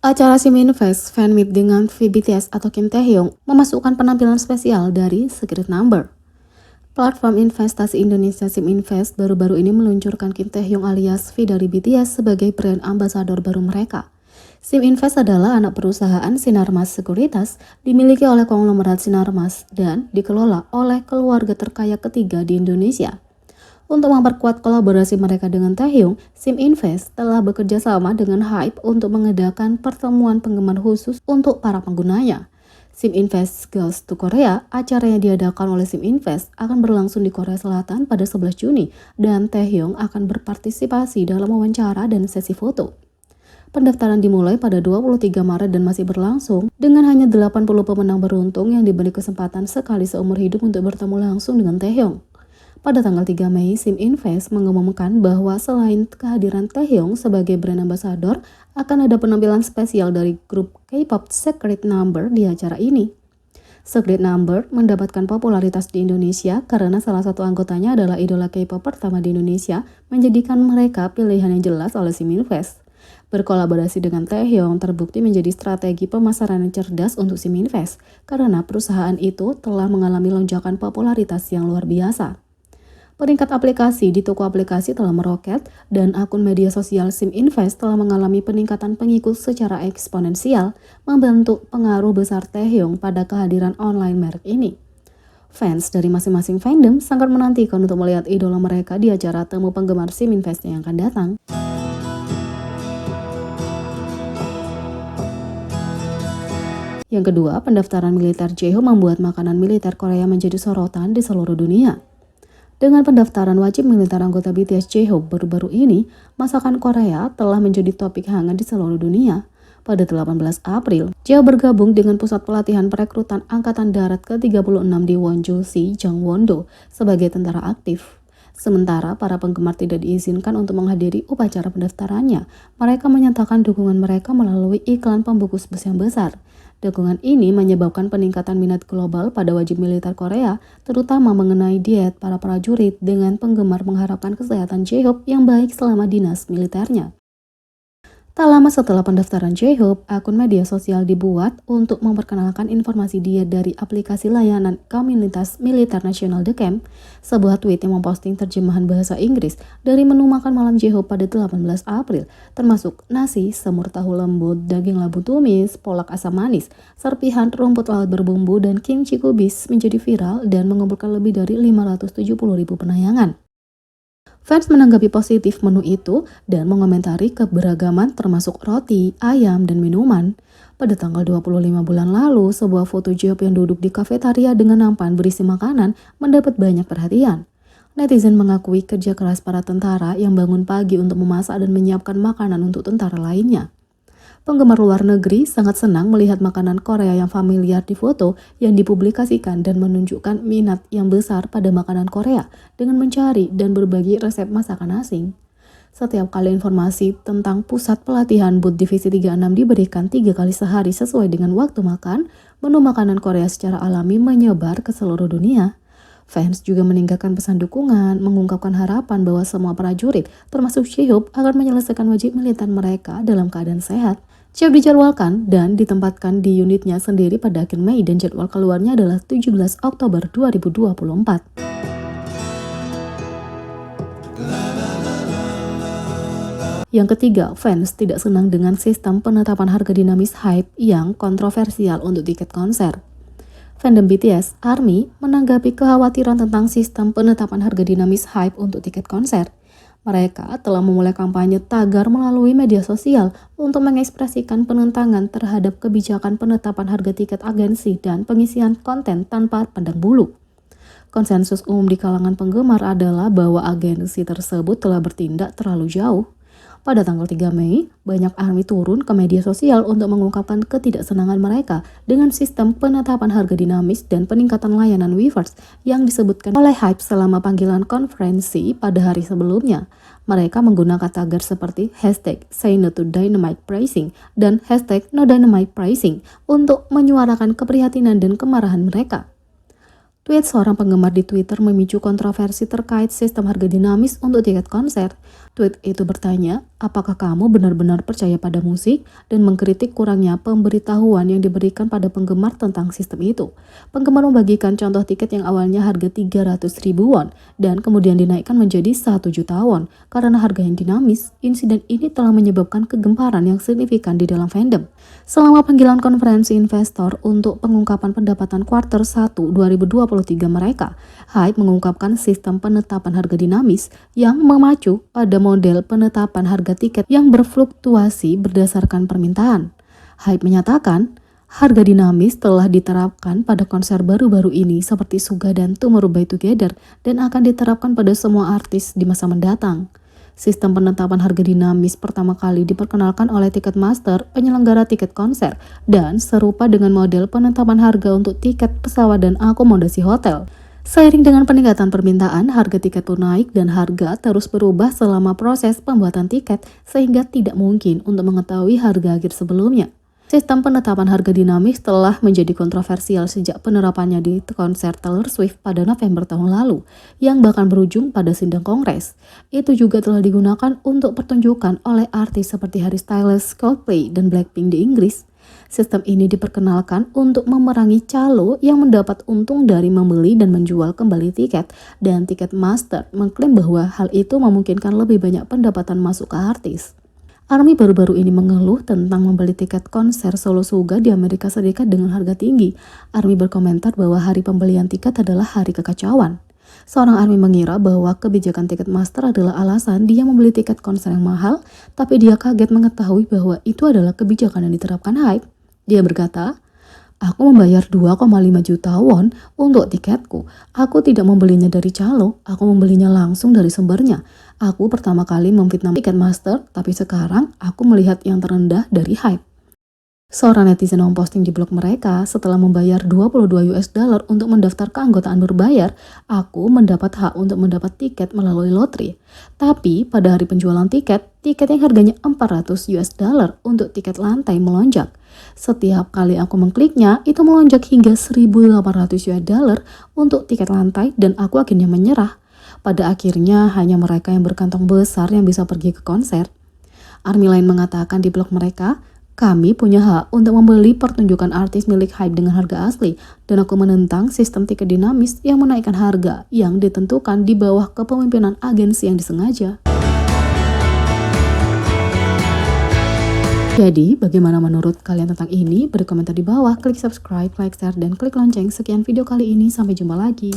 Acara Siminfest Fan Meet dengan BTS atau Kim Taehyung memasukkan penampilan spesial dari Secret Number. Platform investasi Indonesia Siminvest baru-baru ini meluncurkan Kim Taehyung alias V dari BTS sebagai brand ambasador baru mereka. Siminvest adalah anak perusahaan Sinarmas Sekuritas dimiliki oleh konglomerat Sinarmas dan dikelola oleh keluarga terkaya ketiga di Indonesia. Untuk memperkuat kolaborasi mereka dengan Taehyung, Siminvest telah bekerja sama dengan Hype untuk mengadakan pertemuan penggemar khusus untuk para penggunanya. Siminvest Goes to Korea, acara yang diadakan oleh Siminvest akan berlangsung di Korea Selatan pada 11 Juni dan Taehyung akan berpartisipasi dalam wawancara dan sesi foto. Pendaftaran dimulai pada 23 Maret dan masih berlangsung dengan hanya 80 pemenang beruntung yang diberi kesempatan sekali seumur hidup untuk bertemu langsung dengan Taehyung. Pada tanggal 3 Mei, Siminvest mengumumkan bahwa selain kehadiran Taehyung sebagai brand ambassador, akan ada penampilan spesial dari grup K-pop Secret Number di acara ini. Secret Number mendapatkan popularitas di Indonesia karena salah satu anggotanya adalah idola K-pop pertama di Indonesia, menjadikan mereka pilihan yang jelas oleh Siminvest. Berkolaborasi dengan Taehyung terbukti menjadi strategi pemasaran yang cerdas untuk Siminvest karena perusahaan itu telah mengalami lonjakan popularitas yang luar biasa. Peringkat aplikasi di toko aplikasi telah meroket dan akun media sosial Siminvest telah mengalami peningkatan pengikut secara eksponensial, membentuk pengaruh besar Taehyung pada kehadiran online merek ini. Fans dari masing-masing fandom sangat menantikan untuk melihat idola mereka di acara temu penggemar Siminvest yang akan datang. Yang kedua, pendaftaran militer J-Hope membuat makanan militer Korea menjadi sorotan di seluruh dunia. Dengan pendaftaran wajib militer anggota BTS J-Hope baru-baru ini, masakan Korea telah menjadi topik hangat di seluruh dunia. Pada 18 April, J-Hope bergabung dengan Pusat Pelatihan Perekrutan Angkatan Darat ke-36 di Wonju-si, Gangwon-do sebagai tentara aktif. Sementara para penggemar tidak diizinkan untuk menghadiri upacara pendaftarannya, mereka menyatakan dukungan mereka melalui iklan pembungkus bus yang besar. Dukungan ini menyebabkan peningkatan minat global pada wajib militer Korea, terutama mengenai diet para prajurit dengan penggemar mengharapkan kesehatan J-Hope yang baik selama dinas militernya. Tak lama setelah pendaftaran J-Hope, akun media sosial dibuat untuk memperkenalkan informasi diet dari aplikasi layanan komunitas militer nasional The Camp. Sebuah tweet yang memposting terjemahan bahasa Inggris dari menu makan malam J-Hope pada 18 April, termasuk nasi, semur tahu lembut, daging labu tumis, polak asam manis, serpihan rumput laut berbumbu, dan kimchi kubis menjadi viral dan mengumpulkan lebih dari 570.000 penayangan. Fans menanggapi positif menu itu dan mengomentari keberagaman termasuk roti, ayam, dan minuman. Pada tanggal 25 bulan lalu, sebuah foto J-Hope yang duduk di kafetaria dengan nampan berisi makanan mendapat banyak perhatian. Netizen mengakui kerja keras para tentara yang bangun pagi untuk memasak dan menyiapkan makanan untuk tentara lainnya. Penggemar luar negeri sangat senang melihat makanan Korea yang familiar di foto yang dipublikasikan dan menunjukkan minat yang besar pada makanan Korea dengan mencari dan berbagi resep masakan asing. Setiap kali informasi tentang pusat pelatihan BUT Divisi 36 diberikan 3 kali sehari sesuai dengan waktu makan, menu makanan Korea secara alami menyebar ke seluruh dunia. Fans juga meninggalkan pesan dukungan, mengungkapkan harapan bahwa semua prajurit, termasuk J-Hope, akan menyelesaikan wajib militer mereka dalam keadaan sehat. J-Hope dijadwalkan dan ditempatkan di unitnya sendiri pada akhir Mei dan jadwal keluarnya adalah 17 Oktober 2024. Yang ketiga, fans tidak senang dengan sistem penetapan harga dinamis Hype yang kontroversial untuk tiket konser. Fandom BTS, ARMY, menanggapi kekhawatiran tentang sistem penetapan harga dinamis Hype untuk tiket konser. Mereka telah memulai kampanye tagar melalui media sosial untuk mengekspresikan penentangan terhadap kebijakan penetapan harga tiket agensi dan pengisian konten tanpa pandang bulu. Konsensus umum di kalangan penggemar adalah bahwa agensi tersebut telah bertindak terlalu jauh. Pada tanggal 3 Mei, banyak ARMY turun ke media sosial untuk mengungkapkan ketidaksenangan mereka dengan sistem penetapan harga dinamis dan peningkatan layanan Weverse yang disebutkan oleh Hype selama panggilan konferensi pada hari sebelumnya. Mereka menggunakan tagar seperti #SayNoToDynamite Pricing dan #NoDynamitePricing untuk menyuarakan keprihatinan dan kemarahan mereka. Tweet seorang penggemar di Twitter memicu kontroversi terkait sistem harga dinamis untuk tiket konser. Tweet itu bertanya, apakah kamu benar-benar percaya pada musik dan mengkritik kurangnya pemberitahuan yang diberikan pada penggemar tentang sistem itu. Penggemar membagikan contoh tiket yang awalnya harga 300 ribuan dan kemudian dinaikkan menjadi 1 juta won. Karena harga yang dinamis, insiden ini telah menyebabkan kegemparan yang signifikan di dalam fandom. Selama panggilan konferensi investor untuk pengungkapan pendapatan kuartal 1 2023 mereka, Hype mengungkapkan sistem penetapan harga dinamis yang memacu pada model penetapan harga tiket yang berfluktuasi berdasarkan permintaan. Hype menyatakan, harga dinamis telah diterapkan pada konser baru-baru ini seperti Suga dan Tomorrow by Together dan akan diterapkan pada semua artis di masa mendatang. Sistem penetapan harga dinamis pertama kali diperkenalkan oleh Ticketmaster, penyelenggara tiket konser, dan serupa dengan model penetapan harga untuk tiket pesawat dan akomodasi hotel. Seiring dengan peningkatan permintaan, harga tiket pun naik dan harga terus berubah selama proses pembuatan tiket sehingga tidak mungkin untuk mengetahui harga akhir sebelumnya. Sistem penetapan harga dinamis telah menjadi kontroversial sejak penerapannya di konser Taylor Swift pada November tahun lalu, yang bahkan berujung pada sidang kongres. Itu juga telah digunakan untuk pertunjukan oleh artis seperti Harry Styles, Coldplay, dan Blackpink di Inggris. Sistem ini diperkenalkan untuk memerangi calo yang mendapat untung dari membeli dan menjual kembali tiket, dan Ticketmaster mengklaim bahwa hal itu memungkinkan lebih banyak pendapatan masuk ke artis. ARMY baru-baru ini mengeluh tentang membeli tiket konser solo Suga di Amerika Serikat dengan harga tinggi. ARMY berkomentar bahwa hari pembelian tiket adalah hari kekacauan. Seorang ARMY mengira bahwa kebijakan Ticketmaster adalah alasan dia membeli tiket konser yang mahal, tapi dia kaget mengetahui bahwa itu adalah kebijakan yang diterapkan Hype. Dia berkata, aku membayar 2,5 juta won untuk tiketku. Aku tidak membelinya dari calo, aku membelinya langsung dari sumbernya. Aku pertama kali memfitnah Ticketmaster, tapi sekarang aku melihat yang terendah dari Hype. Seorang netizen memposting di blog mereka, setelah membayar 22 US dollar untuk mendaftar keanggotaan berbayar, aku mendapat hak untuk mendapat tiket melalui lotre. Tapi pada hari penjualan tiket yang harganya 400 US dollar untuk tiket lantai melonjak. Setiap kali aku mengkliknya, itu melonjak hingga 1.800 US dollar untuk tiket lantai dan aku akhirnya menyerah. Pada akhirnya hanya mereka yang berkantong besar yang bisa pergi ke konser. ARMY lain mengatakan di blog mereka, kami punya hak untuk membeli pertunjukan artis milik Hype dengan harga asli, dan aku menentang sistem tiket dinamis yang menaikkan harga yang ditentukan di bawah kepemimpinan agensi yang disengaja. Jadi, bagaimana menurut kalian tentang ini? Beri komentar di bawah, klik subscribe, like, share, dan klik lonceng. Sekian video kali ini, sampai jumpa lagi.